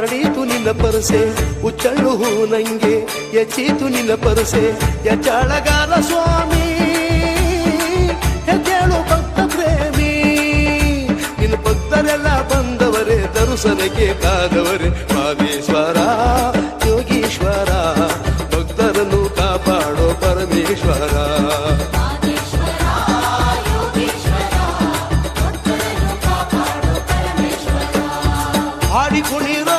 ಹರಡೀತು ನಿನ್ನ ಪರಸೆ ಉಚ್ಚಳ್ಳು ಹೂ ನಂಗೆ ಎಚ್ಚೀತು ನಿನ್ನ ಪರಸೆ ಎಚ್ಚಾಳಗಾರ ಸ್ವಾಮಿ ಹೆಜ್ಜೇಳು ಭಕ್ತ ಪ್ರೇಮಿ ನಿನ್ನ ಭಕ್ತರೆಲ್ಲ ಬಂದವರೇ ದರುಸನಕ್ಕೆ ಕಾದವರೇ ಮಾದೇಶ್ವರ ಯೋಗೀಶ್ವರ ಭಕ್ತರನ್ನು ಕಾಪಾಡೋ ಪರಮೇಶ್ವರ ಹಾಡಿ ಕುಣಿರ